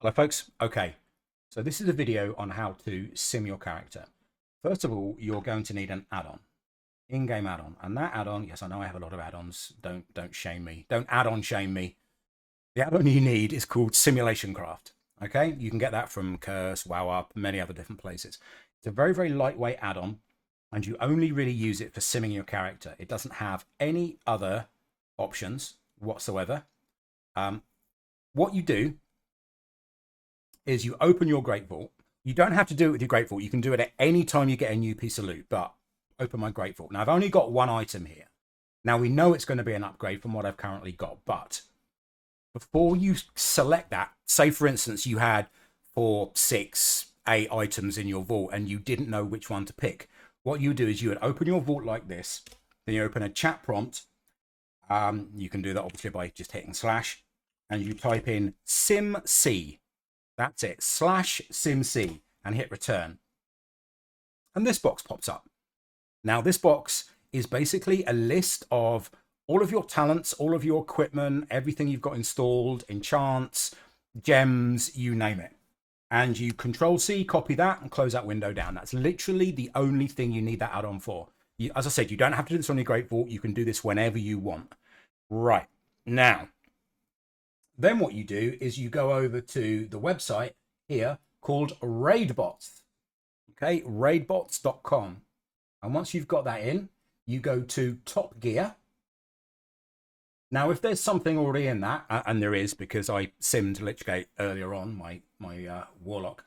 Hello folks. Okay, so this is a video on how to sim your character. First of all, you're going to need an add-on, in-game add-on, and that add-on, yes, I know I have a lot of add-ons. Don't shame me. Don't add-on shame me. The add-on you need is called Simulation Craft. Okay, you can get that from Curse, WowUp, many other different places. It's a very lightweight add-on, and you only really use it for simming your character. It doesn't have any other options whatsoever. What you do is you open your Great Vault. You don't have to do it with your Great Vault. You can do it at any time you get a new piece of loot, but open my Great Vault. Now, I've only got one item here. Now, we know it's going to be an upgrade from what I've currently got, but before you select that, say, for instance, you had 4, 6, 8 items in your vault and you didn't know which one to pick, what you do is you would open your vault like this, then you open a chat prompt. You can do that, obviously, by just hitting slash, and you type in simc. That's it, /simc, and hit return. And this box pops up. Now, this box is basically a list of all of your talents, all of your equipment, everything you've got installed, enchants, gems, you name it. And you Control-C, copy that, and close that window down. That's literally the only thing you need that add-on for. As I said, you don't have to do this on your Great Vault. You can do this whenever you want. Right. Now, then what you do is you go over to the website here called Raidbots. Okay, raidbots.com. And once you've got that in, you go to Top Gear. Now, if there's something already in that, and there is because I simmed Lichgate earlier on, my Warlock,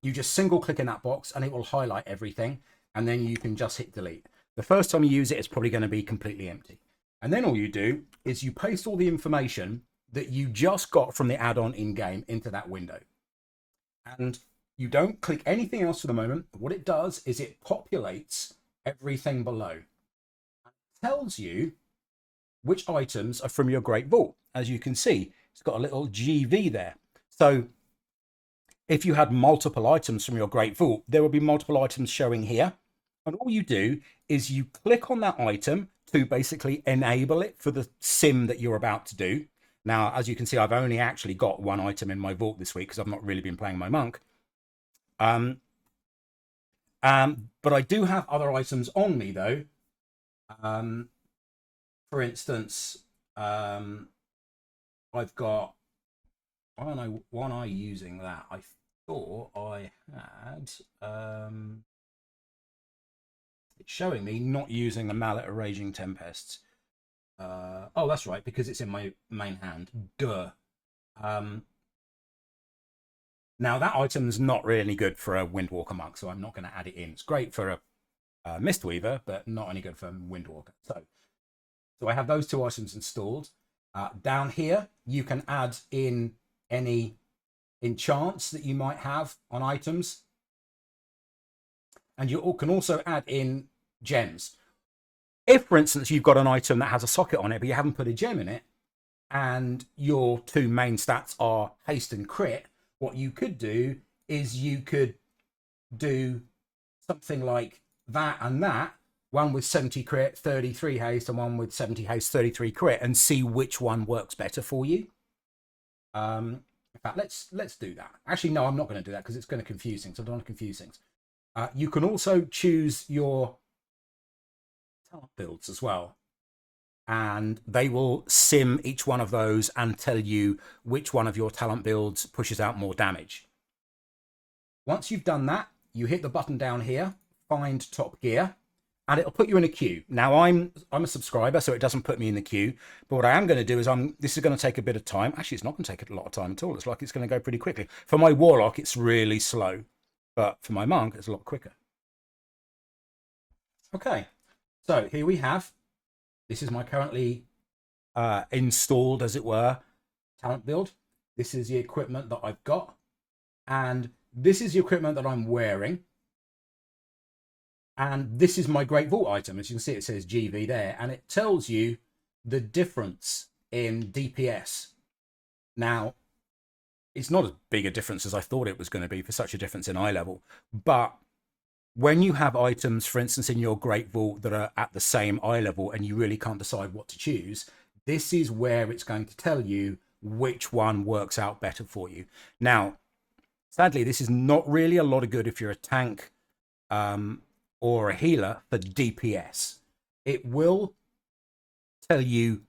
you just single click in that box and it will highlight everything. And then you can just hit delete. The first time you use it, it's probably going to be completely empty. And then all you do is you paste all the information that you just got from the add-on in-game into that window. And you don't click anything else for the moment. What it does is it populates everything below. It tells you which items are from your Great Vault. As you can see, it's got a little GV there. So if you had multiple items from your Great Vault, there will be multiple items showing here. And all you do is you click on that item to basically enable it for the sim that you're about to do. Now, as you can see, I've only actually got one item in my vault this week because I've not really been playing my monk. But I do have other items on me, though. For instance, I've got... Why am I using that? I thought I had... it's showing me not using the Mallet of Raging Tempests. Oh, that's right, because it's in my main hand. Duh. Now, that item's not really good for a Windwalker monk, so I'm not going to add it in. It's great for a Mistweaver, but not any good for a Windwalker. So I have those two items installed. Down here, you can add in any enchants that you might have on items. And you can also add in gems. If, for instance, you've got an item that has a socket on it, but you haven't put a gem in it, and your two main stats are haste and crit, what you could do is you could do something like that and that, one with 70 crit, 33 haste, and one with 70 haste, 33 crit, and see which one works better for you. In fact, let's do that. Actually, no, I'm not going to do that because it's going to confuse things. I don't want to confuse things. You can also choose your talent builds as well, and they will sim each one of those and tell you which one of your talent builds pushes out more damage. Once you've done that, you hit the button down here, find Top Gear, and it'll put you in a queue. Now, I'm a subscriber, so it doesn't put me in the queue, but what I am going to do is this is going to take a bit of time. Actually, it's not going to take a lot of time at all. It's like it's going to go pretty quickly. For my Warlock, it's really slow, but for my Monk, it's a lot quicker. Okay, so here we have, this is my currently installed, as it were, talent build. This is the equipment that I've got, and this is the equipment that I'm wearing. And this is my Great Vault item. As you can see, it says GV there, and it tells you the difference in DPS. Now, it's not as big a difference as I thought it was going to be for such a difference in eye level, but when you have items, for instance, in your Great Vault that are at the same eye level and you really can't decide what to choose, this is where it's going to tell you which one works out better for you. Now, sadly, this is not really a lot of good if you're a tank or a healer for DPS. It will tell you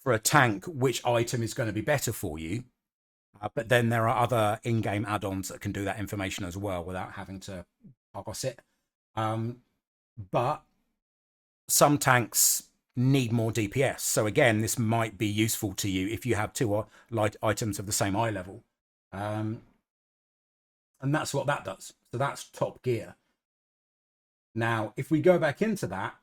for a tank which item is going to be better for you, but then there are other in-game add-ons that can do that information as well without having to parse it. But some tanks need more DPS. So again, this might be useful to you if you have two light items of the same eye level. And that's what that does. So that's top gear. Now, if we go back into that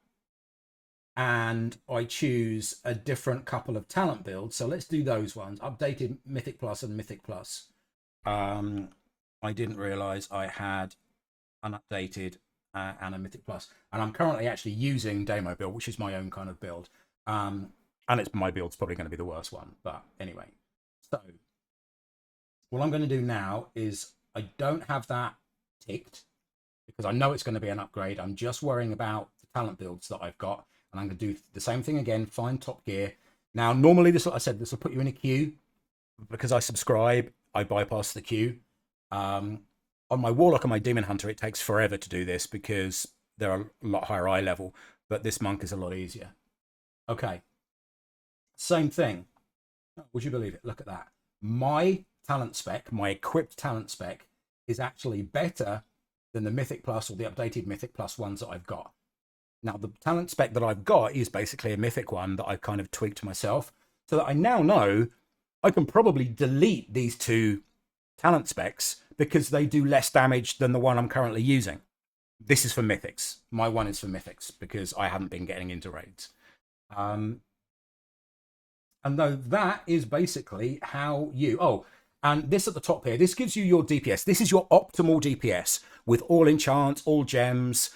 and I choose a different couple of talent builds, so let's do those ones. Updated Mythic Plus and Mythic Plus. I didn't realize I had unupdated and a Mythic Plus, and I'm currently actually using demo build, which is my own kind of build, and it's my build's probably going to be the worst one, but anyway. So what I'm going to do now is I don't have that ticked because I know it's going to be an upgrade. I'm just worrying about the talent builds that I've got, and I'm going to do the same thing again, find top gear. Now normally this, like I said, this will put you in a queue. Because I subscribe, I bypass the queue. On my Warlock and my Demon Hunter, it takes forever to do this because they're a lot higher eye level, but this Monk is a lot easier. Okay, same thing. Would you believe it? Look at that. My talent spec, my equipped talent spec, is actually better than the Mythic Plus or the updated Mythic Plus ones that I've got. Now, the talent spec that I've got is basically a Mythic one that I've kind of tweaked myself, so that I now know I can probably delete these two talent specs because they do less damage than the one I'm currently using. This is for Mythics. My one is for Mythics because I haven't been getting into raids. And though that is basically how you... Oh, and this at the top here, this gives you your DPS. This is your optimal DPS with all enchants, all gems,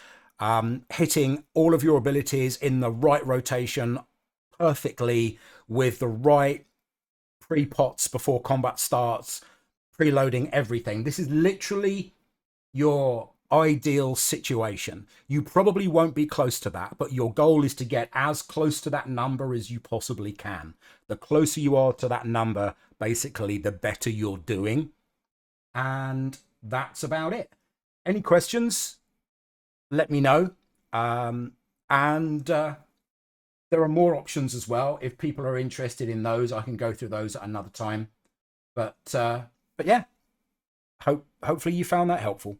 hitting all of your abilities in the right rotation perfectly with the right pre-pots before combat starts, preloading everything. This is literally your ideal situation. You probably won't be close to that, but your goal is to get as close to that number as you possibly can. The closer you are to that number, basically, the better you're doing. And that's about it. Any questions? Let me know. There are more options as well. If people are interested in those, I can go through those at another time. But yeah, hopefully you found that helpful.